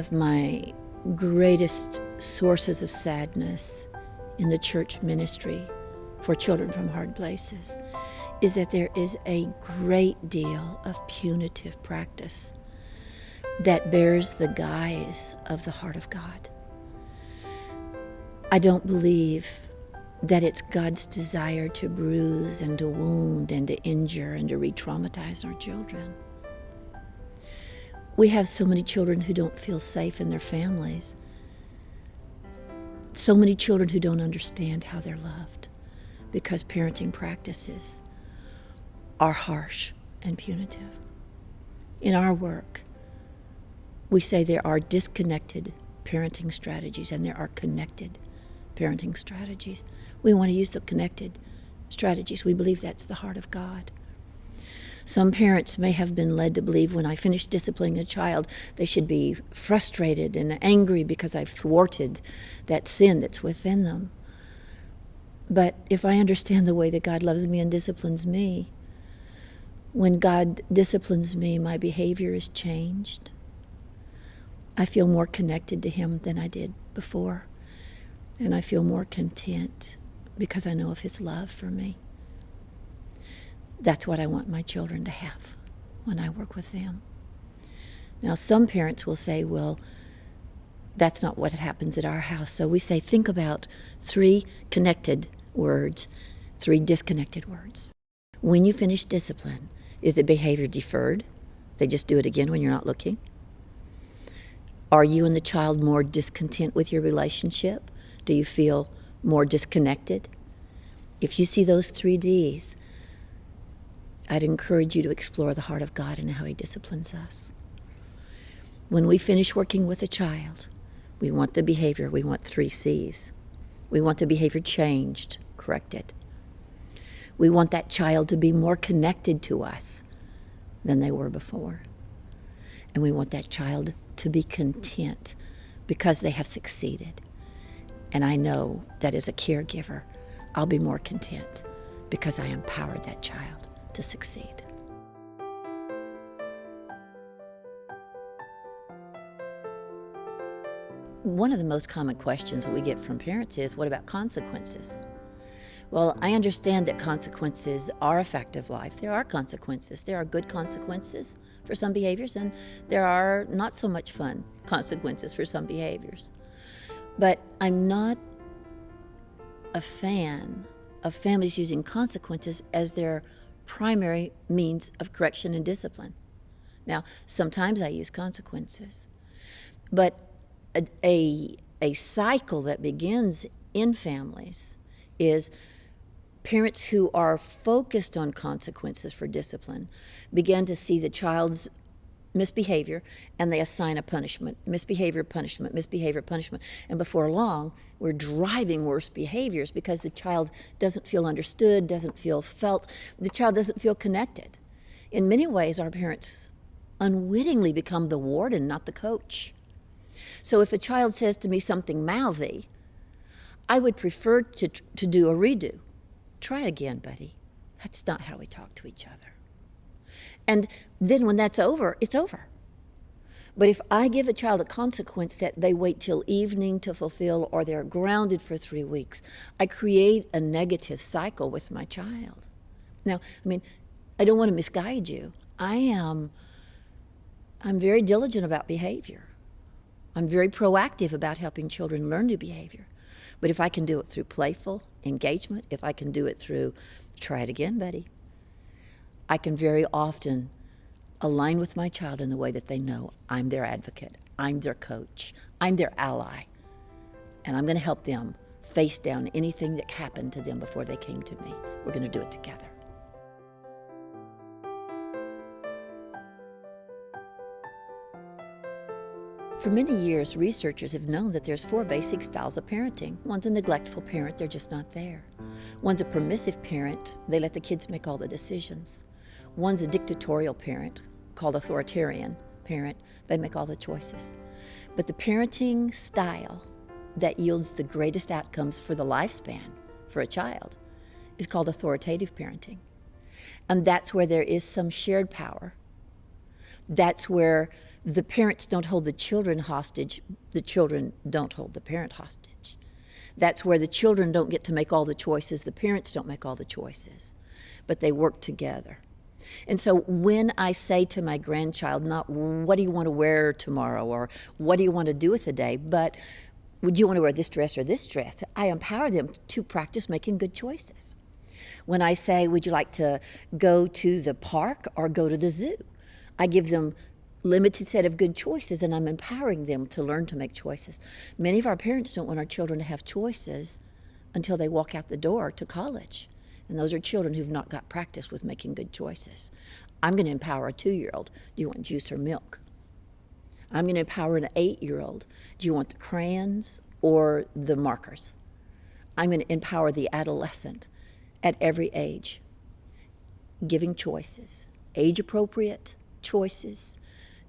of my greatest sources of sadness in the church ministry for children from hard places is that there is a great deal of punitive practice that bears the guise of the heart of God. I don't believe that it's God's desire to bruise and to wound and to injure and to re-traumatize our children. We have so many children who don't feel safe in their families. So many children who don't understand how they're loved because parenting practices are harsh and punitive. In our work, we say there are disconnected parenting strategies and there are connected parenting strategies. We want to use the connected strategies. We believe that's the heart of God. Some parents may have been led to believe when I finish disciplining a child, they should be frustrated and angry because I've thwarted that sin that's within them. But if I understand the way that God loves me and disciplines me, when God disciplines me, my behavior is changed. I feel more connected to Him than I did before. And I feel more content because I know of His love for me. That's what I want my children to have when I work with them. Now, some parents will say, well, that's not what happens at our house. So we say, think about 3 connected words, 3 disconnected words. When you finish discipline, is the behavior deferred? They just do it again when you're not looking? Are you and the child more discontent with your relationship? Do you feel more disconnected? If you see those 3 Ds, I'd encourage you to explore the heart of God and how He disciplines us. When we finish working with a child, we want the behavior, we want 3 Cs. We want the behavior changed, corrected. We want that child to be more connected to us than they were before. And we want that child to be content because they have succeeded. And I know that as a caregiver, I'll be more content because I empowered that child to succeed. One of the most common questions that we get from parents is, what about consequences? Well, I understand that consequences are a fact of life. There are consequences. There are good consequences for some behaviors, and there are not so much fun consequences for some behaviors. But I'm not a fan of families using consequences as their primary means of correction and discipline. Now, sometimes I use consequences, but a cycle that begins in families is parents who are focused on consequences for discipline begin to see the child's misbehavior, and they assign a punishment, misbehavior, punishment, misbehavior, punishment. And before long, we're driving worse behaviors because the child doesn't feel understood, doesn't feel felt, the child doesn't feel connected. In many ways, our parents unwittingly become the warden, not the coach. So if a child says to me something mouthy, I would prefer to do a redo. Try it again, buddy. That's not how we talk to each other. And then when that's over, it's over. But if I give a child a consequence that they wait till evening to fulfill or they're grounded for 3 weeks, I create a negative cycle with my child. Now, I don't want to misguide you. I'm very diligent about behavior. I'm very proactive about helping children learn new behavior. But if I can do it through playful engagement, if I can do it through, try it again, buddy, I can very often align with my child in the way that they know I'm their advocate, I'm their coach, I'm their ally, and I'm going to help them face down anything that happened to them before they came to me. We're going to do it together. For many years, researchers have known that there's 4 basic styles of parenting. One's a neglectful parent, they're just not there. One's a permissive parent, they let the kids make all the decisions. One's a dictatorial parent, called authoritarian parent, they make all the choices. But the parenting style that yields the greatest outcomes for the lifespan for a child is called authoritative parenting. And that's where there is some shared power. That's where the parents don't hold the children hostage, the children don't hold the parent hostage. That's where the children don't get to make all the choices, the parents don't make all the choices, but they work together. And so when I say to my grandchild, not what do you want to wear tomorrow or what do you want to do with the day, but would you want to wear this dress or this dress, I empower them to practice making good choices. When I say, would you like to go to the park or go to the zoo, I give them limited set of good choices, and I'm empowering them to learn to make choices. Many of our parents don't want our children to have choices until they walk out the door to college. And those are children who've not got practice with making good choices. I'm going to empower a 2-year-old. Do you want juice or milk? I'm going to empower an 8-year-old. Do you want the crayons or the markers? I'm going to empower the adolescent at every age, giving choices, age-appropriate choices,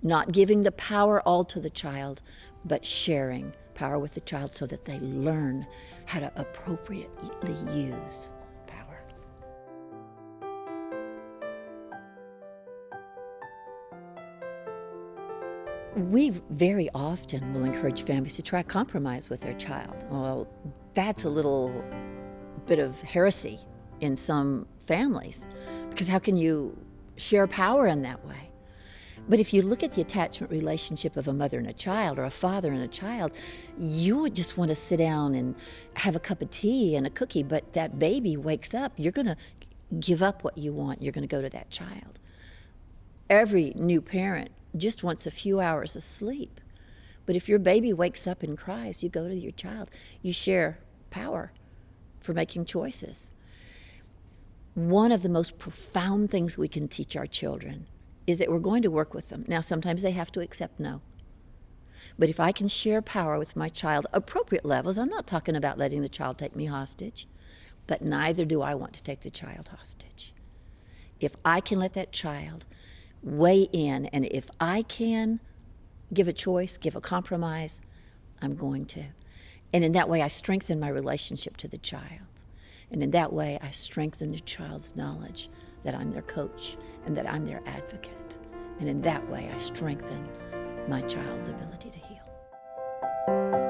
not giving the power all to the child, but sharing power with the child so that they learn how to appropriately use power. We very often will encourage families to try compromise with their child. Well, that's a little bit of heresy in some families, because how can you share power in that way? But if you look at the attachment relationship of a mother and a child or a father and a child, you would just want to sit down and have a cup of tea and a cookie, but that baby wakes up, you're going to give up what you want, you're going to go to that child. Every new parent just wants a few hours of sleep. But if your baby wakes up and cries, you go to your child. You share power for making choices. One of the most profound things we can teach our children is that we're going to work with them. Now, sometimes they have to accept no. But if I can share power with my child, appropriate levels, I'm not talking about letting the child take me hostage, but neither do I want to take the child hostage. If I can let that child weigh in, and if I can give a choice, give a compromise, I'm going to. And in that way, I strengthen my relationship to the child. And in that way, I strengthen the child's knowledge that I'm their coach and that I'm their advocate. And in that way, I strengthen my child's ability to heal.